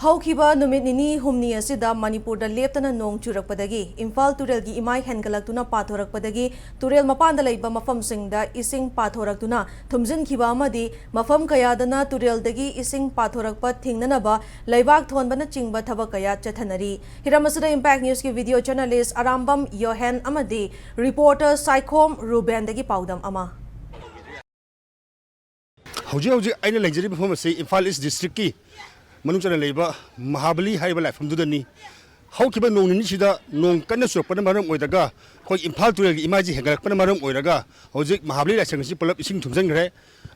ꯍꯧꯈꯤꯕ ꯅꯨꯃꯤꯠ ꯅꯤꯅꯤ ꯍꯨꯝꯅꯤ ꯑꯁꯤꯗ ꯃꯅꯤꯄꯨꯔꯗ ꯂꯦꯞꯇꯅ ꯅꯣꯡ ꯆꯨꯔꯛꯄꯗꯒꯤ ꯏꯝꯐꯥꯜ ꯇꯨꯔꯦꯜꯒꯤ ꯏꯃꯥꯏ ꯍꯦꯟꯒꯠꯂꯛꯇꯨꯅ ꯄꯥꯊꯣꯔꯛꯄꯗꯒꯤ ꯇꯨꯔꯦꯜ ꯃꯄꯥꯟꯗ ꯂꯩꯕ ꯃꯐꯝꯁꯤꯡꯗ ꯏꯁꯤꯡ ꯄꯥꯊꯣꯔꯛꯇꯨꯅ ꯊꯨꯝꯖꯤꯟꯈꯤꯕ ꯑꯃꯗꯤ ꯃꯐꯝ ꯀꯌꯥꯗꯅ ꯇꯨꯔꯦꯜꯗꯒꯤ ꯏꯁꯤꯡ ꯄꯥꯊꯣꯔꯛꯄ ꯊꯤꯡꯅꯅꯕ ꯂꯩꯕꯥꯛ ꯊꯣꯟꯕꯅꯆꯤꯡꯕ ꯊꯕꯛ ꯀꯌꯥ ꯆꯠꯊꯅꯔꯤ꯫ ꯍꯤꯔꯝ ꯑꯁꯤꯗ ꯏꯝꯄꯦꯛ ꯅ꯭ꯌꯨꯁꯀꯤ ꯚꯤꯗꯤꯑꯣ ꯖꯔꯅꯦꯂꯤꯁꯠ ꯑꯔꯥꯝꯕꯝ ꯌꯣꯍꯦꯟ ꯑꯃꯗꯤ ꯔꯤꯄꯣꯔꯇꯔ ꯁꯥꯏꯈꯣꯝ ꯔꯨꯕꯦꯟꯗꯒꯤ ꯄꯥꯎꯗꯝ ꯑꯃ꯫ ꯍꯧꯖꯤꯛ ꯑꯩꯅ ꯂꯩꯖꯔꯤꯕ ꯃꯐꯝ ꯑꯁꯤ ꯏꯝꯐꯥꯜ ꯏꯁ ꯗꯤꯁꯇ꯭ꯔꯤꯛꯀꯤ ꯃꯅꯨꯡ ꯆꯟꯅ ꯂꯩꯕ ꯃꯍꯥꯕꯂꯤ ꯍꯥꯏꯔꯤꯕ ꯂꯥꯏꯐꯝꯗꯨꯗꯅꯤ꯫ ꯍꯧꯈꯤꯕ ꯅꯣꯡ ꯅꯤꯅꯤꯁꯤꯗ ꯅꯣꯡ ꯀꯟꯅ ꯆꯨꯔꯛꯄꯅ ꯃꯔꯝ ꯑꯣꯏꯔꯒ ꯑꯩꯈꯣꯏ ꯏꯝꯐꯥꯜ ꯇꯨꯔꯦꯜꯒꯤ ꯏꯃꯥꯏꯁꯤ ꯍꯦꯟꯒꯠꯂꯛꯄꯅ ꯃꯔꯝ ꯑꯣꯏꯔꯒ ꯍꯧꯖꯤꯛ ꯃꯍꯥꯕꯂꯤ ꯂꯥꯏꯁꯪ ꯑꯁꯤ ꯄꯨꯂꯞ ꯏꯁꯤꯡ ꯊꯨꯝꯖꯤꯟꯈ꯭ꯔꯦ꯫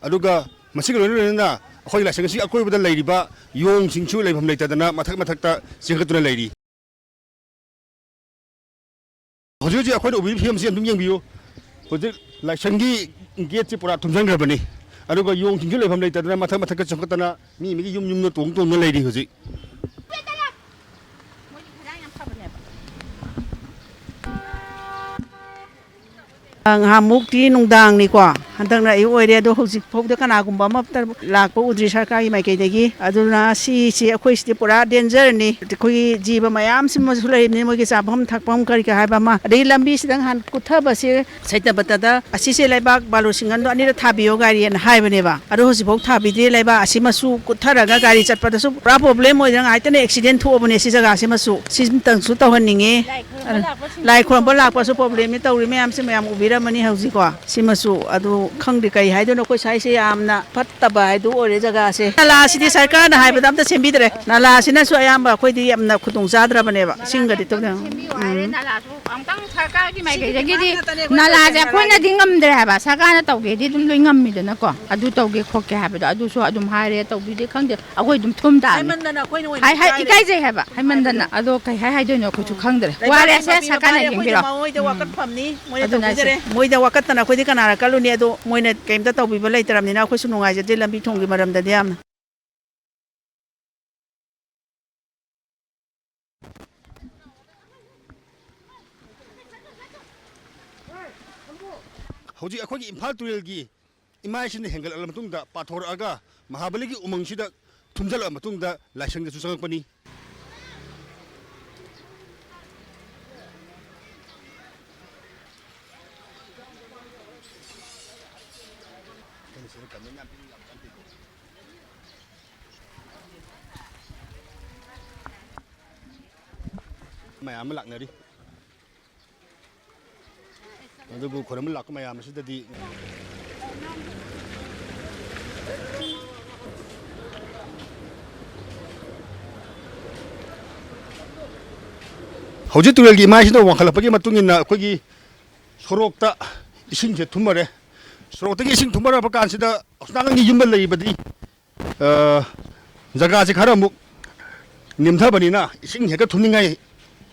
ꯑꯗꯨꯒ ꯃꯁꯤꯒ ꯂꯣꯏꯅꯅ ꯑꯩꯈꯣꯏ ꯂꯥꯏꯁꯪ ꯑꯁꯤ ꯑꯀꯣꯏꯕꯗ ꯂꯩꯔꯤꯕ ꯌꯣꯡꯁꯤꯡꯁꯨ ꯂꯩꯐꯝ ꯂꯩꯇꯗꯅ ꯃꯊꯛꯇ ꯆꯦꯟꯈꯠꯇꯨꯅ ꯂꯩꯔꯤ꯫ ꯍꯧꯖꯤꯛ ꯑꯩꯈꯣꯏꯅ ꯎꯕꯤꯔꯤꯕ ꯐꯤꯕꯝꯁꯤ ꯑꯗꯨꯝ ꯌꯦꯡꯕꯤꯌꯨ꯫ ꯍꯧꯖꯤꯛ ꯂꯥꯏꯁꯪꯒꯤ ꯒꯦꯠꯁꯤ ꯄꯨꯔꯥ ꯊꯨꯝꯖꯤꯟꯈ꯭ꯔꯕꯅꯤ꯫ ꯑꯗꯨꯒ ꯌꯣꯡꯁꯤꯡꯁꯨ ꯂꯩꯐꯝ ꯂꯩꯇꯗꯅ ꯃꯊꯛꯇ ꯆꯪꯈꯠꯇꯅ ꯃꯤꯒꯤ ꯌꯨꯝꯗ ꯇꯣꯡꯗꯨꯅ ꯂꯩꯔꯤ ꯍꯧꯖꯤꯛ꯫ ꯉꯍꯥꯃꯨꯛꯇꯤ ꯅꯨꯡꯗꯥꯡꯅꯤꯀꯣ ꯍꯟꯗꯛꯅ ꯑꯌꯨꯛ ꯑꯣꯏꯔꯦ ꯑꯗꯣ ꯍꯧꯖꯤꯛ ꯐꯥꯎꯗ ꯀꯅꯥꯒꯨꯝꯕ ꯑꯃꯠꯇ ꯂꯥꯛꯄ ꯎꯗ꯭ꯔꯤ ꯁꯔꯀꯥꯔꯒꯤ ꯃꯥꯏꯀꯩꯗꯒꯤ ꯑꯗꯨꯅ ꯁꯤꯁꯤ ꯑꯩꯈꯣꯏꯁꯤꯗꯤ ꯄꯨꯔꯥ ꯗꯦꯟꯖꯔꯅꯤ ꯑꯩꯈꯣꯏꯒꯤ ꯖꯤꯕ ꯃꯌꯥꯝꯁꯤꯃꯁꯨ ꯂꯩꯔꯤꯕꯅꯤ ꯃꯣꯏꯒꯤ ꯆꯥꯐꯝ ꯊꯛꯐꯝ ꯀꯔꯤ ꯍꯥꯏꯕ ꯑꯃ ꯑꯗꯒꯤ ꯂꯝꯕꯤꯁꯤꯗ ꯅꯍꯥꯟ ꯀꯨꯠꯊꯕꯁꯦ ꯁꯩꯇꯕꯇꯗ ꯑꯁꯤꯁꯦ ꯂꯩꯕꯥꯛ ꯕꯥꯂꯨ ꯁꯤꯡꯒꯟꯗꯣ ꯑꯅꯤꯔꯛ ꯊꯥꯕꯤꯌꯣ ꯒꯥꯔꯤꯅ ꯍꯥꯏꯕꯅꯦꯕ ꯑꯗꯣ ꯍꯧꯖꯤꯛꯐꯥꯎ ꯊꯥꯕꯤꯗꯦ ꯂꯩꯕꯥꯛ ꯑꯁꯤꯃꯁꯨ ꯀꯨꯠꯊꯔꯒ ꯒꯥꯔꯤ ꯆꯠꯄꯗꯁꯨ ꯄꯨꯔꯥ ꯄ꯭ꯔꯣꯕ꯭ꯂꯦꯝ ꯑꯣꯏꯗꯅ ꯉꯥꯏꯇꯅ ꯑꯦꯛꯁꯤꯗꯦꯟ ꯊꯣꯛꯑꯕꯅꯦ ꯁꯤ ꯖꯒꯥꯁꯤꯃꯁꯨ ꯁꯤꯃꯇꯪꯁꯨ ꯇꯧꯍꯟꯅꯤꯡꯉꯦ ꯂꯥꯏ ꯈꯣꯏꯔꯝꯕ ꯂꯥꯛꯄꯁꯨ ꯄ꯭ꯔꯣꯕ꯭ꯂꯦꯝꯅꯤ ꯇꯧꯔꯤ ꯃꯌꯥꯝꯁꯦ ꯃꯌꯥꯝ ꯎꯕꯤꯔꯝꯃꯅꯤ ꯍꯧꯖꯤꯛꯀꯣ ꯁꯤꯃꯁꯨ ꯑꯗꯨ ꯈꯪꯗꯦ ꯀꯩ ꯍꯥꯏꯗꯣꯏꯅꯣ ꯑꯩꯈꯣꯏ ꯁ꯭ꯋꯥꯏꯁꯦ ꯌꯥꯝꯅ ꯐꯠꯇꯕ ꯍꯥꯏꯗꯨ ꯑꯣꯏꯔꯦ ꯖꯒꯥꯁꯦ ꯅꯂꯥꯁꯤꯗꯤ ꯁꯔꯀꯥꯔꯅ ꯍꯥꯏꯕꯗ ꯑꯝꯇ ꯁꯦꯝꯕꯤꯗ꯭ꯔꯦ ꯅꯂꯥꯁꯤꯅꯁꯨ ꯑꯌꯥꯝꯕ ꯑꯩꯈꯣꯏꯗꯤ ꯌꯥꯝꯅ ꯈꯨꯗꯣꯡꯆꯥꯗ꯭ꯔꯕꯅꯦꯕ ꯏꯁꯤꯡꯒꯗꯤ ꯅꯂꯥꯁꯨ ꯑꯃꯨꯛꯇꯪ ꯁꯔꯀꯥꯔꯒꯤ ꯃꯥꯏꯀꯩꯗꯒꯤꯗꯤ ꯅꯂꯥꯁꯦ ꯑꯩꯈꯣꯏꯅꯗꯤ ꯉꯝꯗ꯭ꯔꯦ ꯍꯥꯏꯕ ꯁꯔꯀꯥꯔꯅ ꯇꯧꯒꯦꯗꯤ ꯑꯗꯨꯝ ꯂꯣꯏ ꯉꯝꯃꯤꯗꯅꯀꯣ ꯑꯗꯨ ꯇꯧꯒꯦ ꯈꯣꯠꯀꯦ ꯍꯥꯏꯕꯗꯣ ꯑꯗꯨꯁꯨ ꯑꯗꯨꯝ ꯍꯥꯏꯔꯦ ꯇꯧꯕꯤꯗꯦ ꯈꯪꯗꯦ ꯑꯩꯈꯣꯏ ꯑꯗꯨꯝ ꯊꯨꯝ ꯇꯥꯅꯤ ꯏꯀꯥꯏꯖꯩ ꯍꯥꯏꯕ ꯍꯥꯏꯃꯟꯗꯅ ꯑꯗꯣ ꯀꯩ ꯍꯥꯏꯗꯣꯏꯅꯣ ꯑꯩꯈꯣꯏꯁꯨ ꯈꯪꯗ꯭ꯔꯦ ꯋꯥꯔꯦꯁꯦ ꯁꯔꯀꯥꯔꯅ ꯌꯦꯡꯕꯤꯔꯣ ꯃꯣꯏꯗ ꯋꯥꯀꯠꯐꯝꯅꯤ ꯃꯣꯏꯅ ꯇꯧꯕꯤꯗ꯭ꯔꯦ ꯃꯣꯏꯗ ꯋꯥꯀꯠꯇꯅ ꯑꯩꯈꯣꯏꯗꯤ ꯀꯅꯥꯅ ꯀꯜꯂꯨꯅꯤ ꯑꯗꯣ ꯃꯣꯏꯅ ꯀꯩꯝꯇ ꯇꯧꯕꯤꯕ ꯂꯩꯇ꯭ꯔꯕꯅꯤꯅ ꯑꯩꯈꯣꯏꯁꯨ ꯅꯨꯡꯉꯥꯏꯖꯗꯦ ꯂꯝꯕꯤ ꯊꯣꯡꯒꯤ ꯃꯔꯝꯗꯗꯤ ꯌꯥꯝꯅ ꯍꯧꯖꯤꯛ ꯑꯩꯈꯣꯏꯒꯤ ꯏꯝꯐꯥꯜ ꯇꯨꯔꯦꯜꯒꯤ ꯏꯃꯥꯏꯁꯤꯅ ꯍꯦꯟꯒꯠꯂꯛꯑꯕ ꯃꯇꯨꯡꯗ ꯄꯥꯊꯣꯔꯛꯑꯒ ꯃꯍꯥꯕꯂꯤꯒꯤ ꯎꯃꯪꯁꯤꯗ ꯊꯨꯝꯖꯤꯜꯂꯛꯑꯕ ꯃꯇꯨꯡꯗ ꯂꯥꯏꯁꯪꯗꯁꯨ ꯆꯪꯉꯛꯄꯅꯤ꯫ ꯃꯌꯥꯝ ꯑꯃ ꯂꯥꯛꯅꯔꯤ ꯑꯗꯨꯕꯨ ꯈꯨꯔꯨꯝꯕ ꯂꯥꯛꯄ ꯃꯌꯥꯝ ꯑꯁꯤꯗꯗꯤ ꯍꯧꯖꯤꯛ ꯇꯨꯔꯦꯜꯒꯤ ꯏꯃꯥꯏꯁꯤꯅ ꯋꯥꯡꯈꯠꯂꯛꯄꯒꯤ ꯃꯇꯨꯡ ꯏꯟꯅ ꯑꯩꯈꯣꯏꯒꯤ ꯁꯣꯔꯣꯛꯇ ꯏꯁꯤꯡꯁꯦ ꯊꯨꯝꯃꯔꯦ꯫ ꯁꯣꯔꯣꯛꯇꯒꯤ ꯏꯁꯤꯡ ꯊꯨꯝꯃꯔꯕ ꯀꯥꯟꯁꯤꯗ ꯅꯥꯀꯟꯒꯤ ꯌꯨꯝꯗ ꯂꯩꯔꯤꯕꯗꯤ ꯖꯒꯥꯁꯦ ꯈꯔ ꯑꯃꯨꯛ ꯅꯦꯝꯊꯕꯅꯤꯅ ꯏꯁꯤꯡ ꯍꯦꯛꯇ ꯊꯨꯝꯅꯤꯡꯉꯥꯏ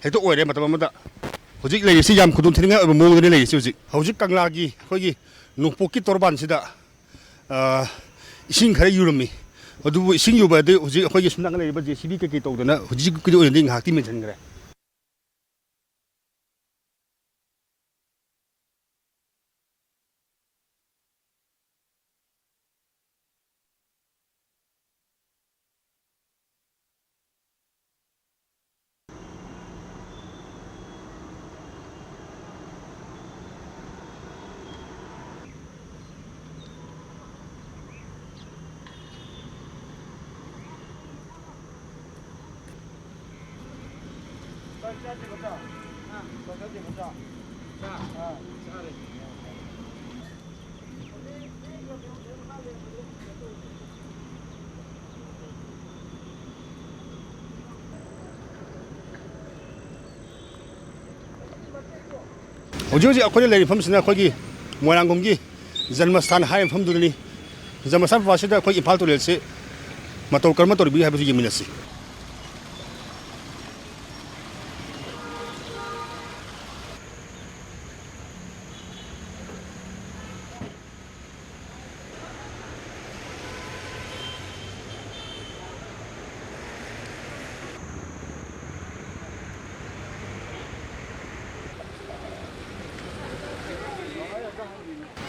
ꯍꯦꯛꯇ ꯑꯣꯏꯔꯦ ꯃꯇꯝ ꯑꯃꯗ ꯍꯧꯖꯤꯛ ꯂꯩꯔꯤꯁꯤ ꯌꯥꯝ ꯈꯨꯗꯣꯡꯊꯤꯅꯤꯡꯉꯥꯏ ꯑꯣꯏꯕ ꯃꯑꯣꯡꯗꯅꯤ ꯂꯩꯔꯤꯁꯤ ꯍꯧꯖꯤꯛ ꯀꯪꯂꯥꯒꯤ ꯑꯩꯈꯣꯏꯒꯤ ꯅꯣꯡꯄꯣꯛꯀꯤ ꯇꯣꯔꯕꯥꯟꯁꯤꯗ ꯏꯁꯤꯡ ꯈꯔ ꯌꯨꯔꯝꯃꯤ ꯑꯗꯨꯕꯨ ꯏꯁꯤꯡ ꯌꯨꯕ ꯑꯗꯨ ꯍꯧꯖꯤꯛ ꯑꯩꯈꯣꯏꯒꯤ ꯁꯨꯝ ꯅꯥꯀꯟ ꯂꯩꯔꯤꯕ JCB ꯀꯩꯀꯩ ꯇꯧꯗꯅ ꯍꯧꯖꯤꯛꯀꯤ ꯑꯣꯏꯅꯗꯤ ꯉꯥꯏꯍꯥꯛꯇꯤ ꯃꯦꯟꯁꯤꯟꯈ꯭ꯔꯦ꯫ ꯍꯧꯖꯤꯛ ꯑꯩꯈꯣꯏꯅ ꯂꯩꯔꯤꯕ ꯃꯐꯝꯁꯤꯅ ꯑꯩꯈꯣꯏꯒꯤ ꯃꯣꯏꯔꯥꯡꯈꯣꯝꯒꯤ ꯖꯟꯃꯁꯊꯥꯟ ꯍꯥꯏꯔꯤꯕ ꯃꯐꯝꯗꯨꯗꯅꯤ꯫ ꯖꯟꯃꯁꯊꯥꯟ ꯃꯄꯥꯁꯤꯗ ꯑꯩꯈꯣꯏ ꯏꯝꯐꯥꯜ ꯇꯨꯔꯦꯜꯁꯤ ꯃꯇꯧ ꯀꯔꯝꯅ ꯇꯧꯔꯤꯕꯒꯦ ꯍꯥꯏꯕꯗꯨ ꯌꯦꯡꯃꯤꯟꯅꯁꯤ꯫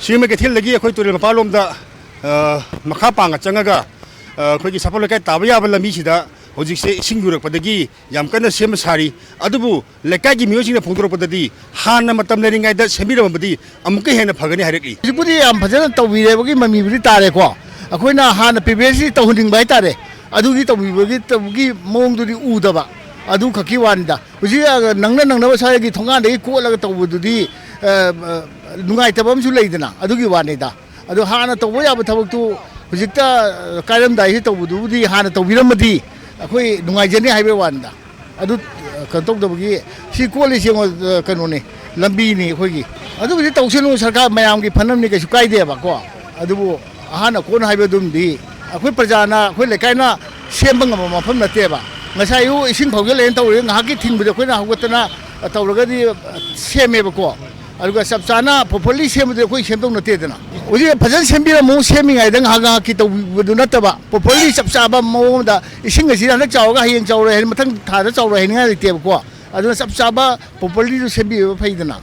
ꯁꯤꯃ ꯀꯩꯊꯦꯜꯗꯒꯤ ꯑꯩꯈꯣꯏ ꯇꯨꯔꯦꯜ ꯃꯄꯥꯟꯂꯣꯝꯗ ꯃꯈꯥ ꯄꯥꯡꯅ ꯆꯪꯉꯒ ꯑꯩꯈꯣꯏꯒꯤ ꯁꯥꯐꯝ ꯂꯩꯀꯥꯏ ꯇꯥꯕ ꯌꯥꯕ ꯂꯝꯕꯤꯁꯤꯗ ꯍꯧꯖꯤꯛꯁꯦ ꯏꯁꯤꯡ ꯌꯨꯔꯛꯄꯗꯒꯤ ꯌꯥꯝ ꯀꯟꯅ ꯁꯦꯝꯕ ꯁꯥꯔꯤ ꯑꯗꯨꯕꯨ ꯂꯩꯀꯥꯏꯒꯤ ꯃꯤꯑꯣꯏꯁꯤꯡꯅ ꯐꯣꯡꯗꯣꯔꯛꯄꯗꯗꯤ ꯍꯥꯟꯅ ꯃꯇꯝ ꯂꯩꯔꯤꯉꯩꯗ ꯁꯦꯝꯕꯤꯔꯝꯃꯕꯗꯤ ꯑꯃꯨꯛꯀ ꯍꯦꯟꯅ ꯐꯒꯅꯤ ꯍꯥꯏꯔꯛꯂꯤ ꯍꯧꯖꯤꯛꯄꯨꯗꯤ ꯌꯥꯝ ꯐꯖꯅ ꯇꯧꯕꯤꯔꯦꯕꯒꯤ ꯃꯃꯤꯕꯨꯗꯤ ꯇꯥꯔꯦꯀꯣ ꯑꯩꯈꯣꯏꯅ ꯍꯥꯟꯅ ꯄ꯭ꯔꯤꯚꯤꯌꯁꯂꯤ ꯇꯧꯍꯟꯅꯤꯡꯕ ꯍꯥꯏꯇꯥꯔꯦ ꯑꯗꯨꯒꯤ ꯇꯧꯕꯤꯕꯒꯤ ꯃꯑꯣꯡꯗꯨꯗꯤ ꯎꯗꯕ ꯑꯗꯨ ꯈꯛꯀꯤ ꯋꯥꯅꯤꯗ ꯍꯧꯖꯤꯛ ꯅꯪꯅꯕ ꯁ꯭ꯋꯥꯏꯒꯤ ꯊꯣꯡꯒꯥꯟꯗꯒꯤ ꯀꯣꯠꯂꯒ ꯇꯧꯕꯗꯨꯗꯤ ꯅꯨꯡꯉꯥꯏꯇꯕ ꯑꯃꯁꯨ ꯂꯩꯗꯅ ꯑꯗꯨꯒꯤ ꯋꯥꯅꯤꯗ ꯑꯗꯣ ꯍꯥꯟꯅ ꯇꯧꯕ ꯌꯥꯕ ꯊꯕꯛꯇꯨ ꯍꯧꯖꯤꯛꯇ ꯀꯥꯏꯔꯝꯗꯥꯏꯁꯤ ꯇꯧꯕꯗꯨꯕꯨꯗꯤ ꯍꯥꯟꯅ ꯇꯧꯕꯤꯔꯝꯃꯗꯤ ꯑꯩꯈꯣꯏ ꯅꯨꯡꯉꯥꯏꯖꯅꯤ ꯍꯥꯏꯕ ꯋꯥꯅꯤꯗ ꯑꯗꯨ ꯀꯩꯅꯣ ꯇꯧꯗꯕꯒꯤ ꯁꯤ ꯀꯣꯜꯂꯤꯁꯤ ꯀꯩꯅꯣꯅꯤ ꯂꯝꯕꯤꯅꯤ ꯑꯩꯈꯣꯏꯒꯤ ꯑꯗꯨꯕꯨꯗꯤ ꯇꯧꯁꯅꯨ ꯁꯔꯀꯥꯔ ꯃꯌꯥꯝꯒꯤ ꯐꯅꯕꯅꯤ ꯀꯩꯁꯨ ꯀꯥꯏꯗꯦꯕꯀꯣ ꯑꯗꯨꯕꯨ ꯑꯍꯥꯟꯅ ꯀꯣꯟ ꯍꯥꯏꯕꯗꯨꯃꯗꯤ ꯑꯩꯈꯣꯏ ꯄ꯭ꯔꯖꯥꯅ ꯑꯩꯈꯣꯏ ꯂꯩꯀꯥꯏꯅ ꯁꯦꯝꯕ ꯉꯝꯕ ꯃꯐꯝ ꯅꯠꯇꯦꯕ ꯉꯁꯥꯏ ꯑꯌꯨꯛ ꯏꯁꯤꯡ ꯐꯥꯎꯖꯜꯂꯦꯅ ꯇꯧꯔꯦ ꯉꯥꯏꯍꯥꯛꯀꯤ ꯊꯤꯡꯕꯗ ꯑꯩꯈꯣꯏꯅ ꯍꯧꯒꯠꯇꯅ ꯇꯧꯔꯒꯗꯤ ꯁꯦꯝꯃꯦꯕꯀோ ꯑꯗꯨꯒ ꯆꯞ ꯆꯥꯅ ꯄ꯭ꯔꯣꯄꯔꯂꯤ ꯁꯦꯝꯕꯗꯤ ꯑꯩꯈꯣꯏ ꯁꯦꯝꯗꯧ ꯅꯠꯇꯦꯗꯅ ꯍꯧꯖꯤꯛ ꯐꯖꯅ ꯁꯦꯝꯕꯤꯔꯝꯃꯨ ꯁꯦꯝꯃꯤꯉꯩꯗ ꯉꯥꯏꯍꯥꯛ ꯉꯥꯏꯍꯥꯛꯀꯤ ꯇꯧꯕꯤꯕꯗꯨ ꯅꯠꯇꯕ ꯄ꯭ꯔꯣꯄꯔꯂꯤ ꯆꯞ ꯆꯥꯕ ꯃꯑꯣꯡ ꯑꯃꯗ ꯏꯁꯤꯡ ꯑꯁꯤ ꯍꯟꯗꯛ ꯆꯥꯎꯔꯒ ꯍꯌꯦꯡ ꯆꯥꯎꯔꯣꯏ ꯍꯥꯏꯅ ꯃꯊꯪ ꯊꯥꯗ ꯆꯥꯎꯔꯣꯏ ꯍꯥꯏꯅꯤꯡꯉꯥꯏ ꯂꯩꯇꯦꯕꯀꯣ ꯑꯗꯨꯅ ꯆꯞ ꯆꯥꯕ ꯄ꯭ꯔꯣꯄꯔꯂꯤꯗꯨ ꯁꯦꯝꯕꯤꯕ ꯐꯩꯗꯅ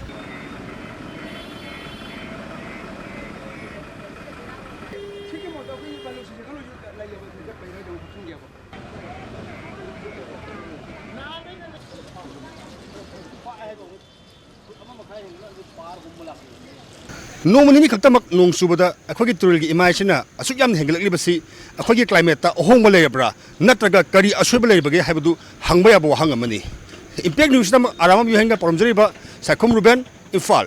ꯅꯣꯡꯃ ꯅꯤꯅꯤ ꯈꯛꯇꯃꯛ ꯅꯣꯡ ꯆꯨꯕꯗ ꯑꯩꯈꯣꯏꯒꯤ ꯇꯨꯔꯦꯜꯒꯤ ꯏꯃꯥꯏꯁꯤꯅ ꯑꯁꯨꯛ ꯌꯥꯝꯅ ꯍꯦꯟꯒꯠꯂꯛꯂꯤꯕꯁꯤ ꯑꯩꯈꯣꯏꯒꯤ ꯀ꯭ꯂꯥꯏꯃꯦꯠꯇ ꯑꯍꯣꯡꯕ ꯂꯩꯔꯕ꯭ꯔꯥ ꯅꯠꯇ꯭ꯔꯒ ꯀꯔꯤ ꯑꯁꯣꯏꯕ ꯂꯩꯔꯤꯕꯒꯦ ꯍꯥꯏꯕꯗꯨ ꯍꯪꯕ ꯌꯥꯕ ꯋꯥꯍꯪ ꯑꯃꯅꯤ ꯏꯝꯄꯦꯛ ꯅ꯭ꯌꯨꯁꯇ ꯑꯔꯥꯃꯝ ꯌꯨꯍꯦꯟꯒ ꯄꯥꯎꯗꯝꯖꯔꯤꯕ ꯁꯥꯏꯈꯣꯝ ꯔꯨꯕꯦꯟ ꯏꯝꯐꯥꯜ